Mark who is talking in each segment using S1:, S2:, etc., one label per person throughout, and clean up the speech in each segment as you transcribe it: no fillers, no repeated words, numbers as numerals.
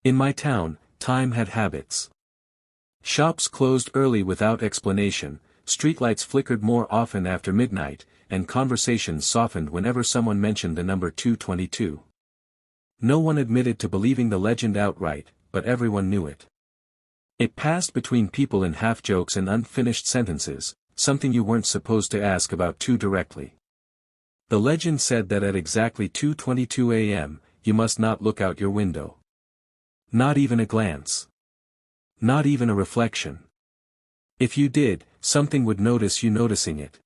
S1: In my town, time had habits. Shops closed early without explanation, streetlights flickered more often after midnight, and conversations softened whenever someone mentioned the number 222. No one admitted to believing the legend outright, but everyone knew it. It passed between people in half-jokes and unfinished sentences, something you weren't supposed to ask about too directly. The legend said that at exactly 2:22 a.m., you must not look out your window. Not even a glance. Not even a reflection. If you did, something would notice you noticing it.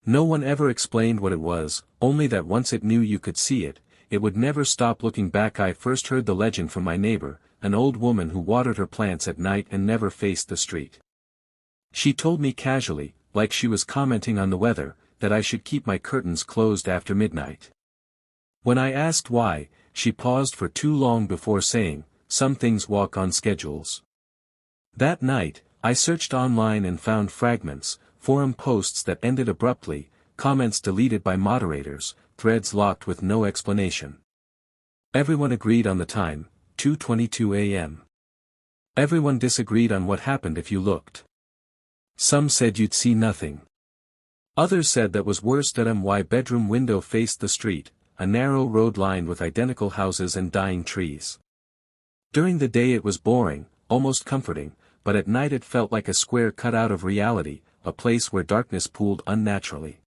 S1: No one ever explained what it was, only that once it knew you could see it, it would never stop looking back. I first heard the legend from my neighbor, an old woman who watered her plants at night and never faced the street. She told me casually, like she was commenting on the weather, that I should keep my curtains closed after midnight. When I asked why, she paused for too long before saying, "Some things walk on schedules." That night, I searched online and found fragments, forum posts that ended abruptly, comments deleted by moderators, threads locked with no explanation. Everyone agreed on the time, 2:22 a.m. Everyone disagreed on what happened if you looked. Some said you'd see nothing. Others said that was worse. That my bedroom window faced the street, a narrow road lined with identical houses and dying trees. During the day it was boring, almost comforting, but at night it felt like a square cut out of reality, a place where darkness pooled unnaturally.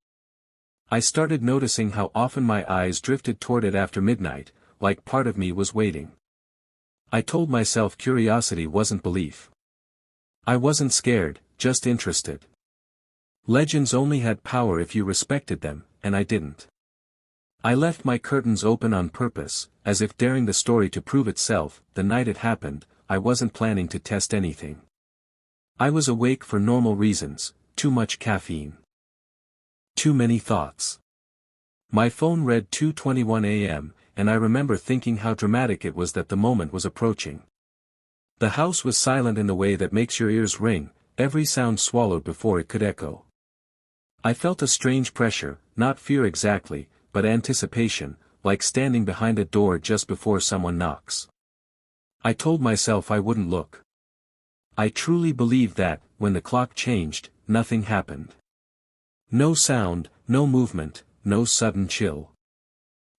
S1: I started noticing how often my eyes drifted toward it after midnight, like part of me was waiting. I told myself curiosity wasn't belief. I wasn't scared, just interested. Legends only had power if you respected them, and I didn't. I left my curtains open on purpose, as if daring the story to prove itself. The night it happened, I wasn't planning to test anything. I was awake for normal reasons, too much caffeine. Too many thoughts. My phone read 2:21 a.m., and I remember thinking how dramatic it was that the moment was approaching. The house was silent in the way that makes your ears ring, every sound swallowed before it could echo. I felt a strange pressure, not fear exactly, but anticipation, like standing behind a door just before someone knocks. I told myself I wouldn't look. I truly believed that, when the clock changed, nothing happened. No sound, no movement, no sudden chill.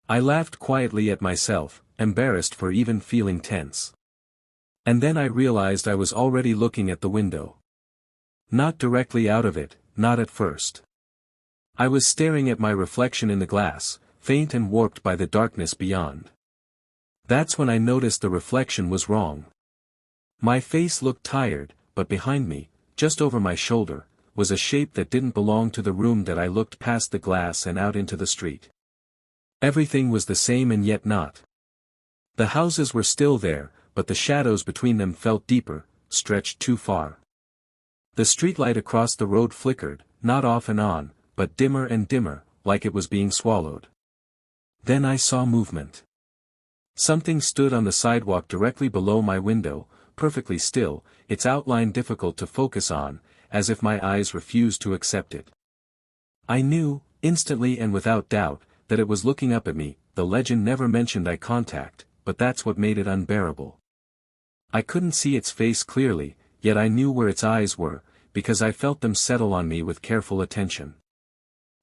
S1: I laughed quietly at myself, embarrassed for even feeling tense. And then I realized I was already looking at the window. Not directly out of it, not at first. I was staring at my reflection in the glass, faint and warped by the darkness beyond. That's when I noticed the reflection was wrong. My face looked tired, but behind me, just over my shoulder, was a shape that didn't belong to the room. That I looked past the glass and out into the street. Everything was the same and yet not. The houses were still there, but the shadows between them felt deeper, stretched too far. The streetlight across the road flickered, not off and on, but dimmer and dimmer, like it was being swallowed. Then I saw movement. Something stood on the sidewalk directly below my window, perfectly still, its outline difficult to focus on, as if my eyes refused to accept it. I knew, instantly and without doubt, that it was looking up at me. The legend never mentioned eye contact, but that's what made it unbearable. I couldn't see its face clearly, yet I knew where its eyes were, because I felt them settle on me with careful attention.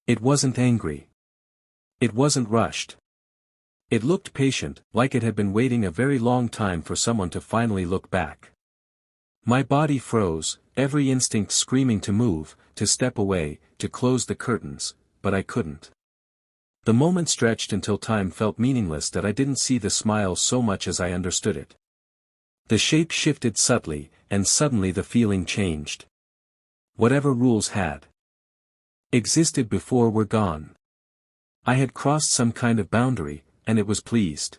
S1: It wasn't angry. It wasn't rushed. It looked patient, like it had been waiting a very long time for someone to finally look back. My body froze, every instinct screaming to move, to step away, to close the curtains, but I couldn't. The moment stretched until time felt meaningless. That I didn't see the smile so much as I understood it. The shape shifted subtly, and suddenly the feeling changed. Whatever rules had existed before were gone. I had crossed some kind of boundary, and it was pleased.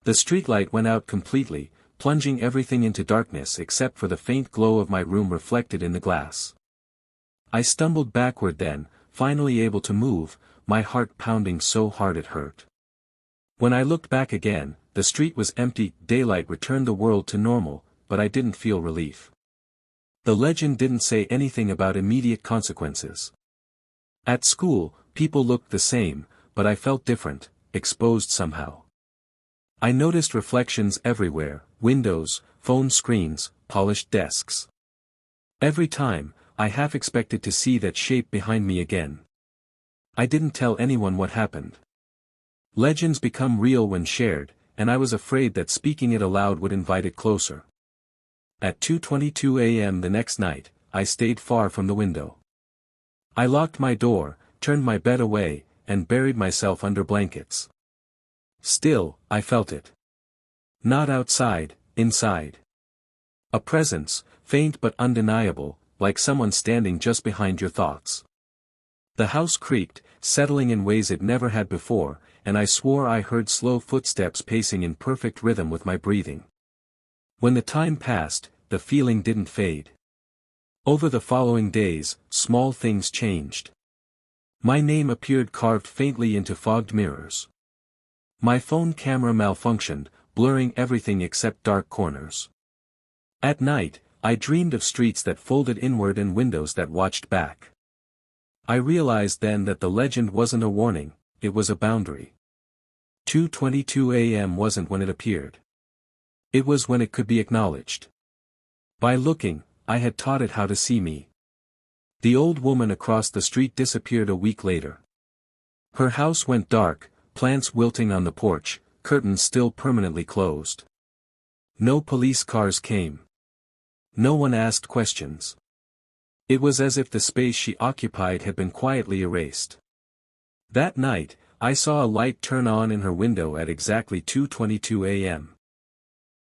S1: The streetlight went out completely, plunging everything into darkness except for the faint glow of my room reflected in the glass. I stumbled backward then, finally able to move, my heart pounding so hard it hurt. When I looked back again, the street was empty. Daylight returned the world to normal, but I didn't feel relief. The legend didn't say anything about immediate consequences. At school, people looked the same, but I felt different, exposed somehow. I noticed reflections everywhere: windows, phone screens, polished desks. Every time, I half expected to see that shape behind me again. I didn't tell anyone what happened. Legends become real when shared, and I was afraid that speaking it aloud would invite it closer. At 2:22 a.m. the next night, I stayed far from the window. I locked my door, turned my bed away, and buried myself under blankets. Still, I felt it. Not outside, inside. A presence, faint but undeniable, like someone standing just behind your thoughts. The house creaked, settling in ways it never had before, and I swore I heard slow footsteps pacing in perfect rhythm with my breathing. When the time passed, the feeling didn't fade. Over the following days, small things changed. My name appeared carved faintly into fogged mirrors. My phone camera malfunctioned, blurring everything except dark corners. At night, I dreamed of streets that folded inward and windows that watched back. I realized then that the legend wasn't a warning, it was a boundary. 2:22 a.m. wasn't when it appeared. It was when it could be acknowledged. By looking, I had taught it how to see me. The old woman across the street disappeared a week later. Her house went dark, plants wilting on the porch, curtains still permanently closed. No police cars came. No one asked questions. It was as if the space she occupied had been quietly erased. That night, I saw a light turn on in her window at exactly 2:22 a.m.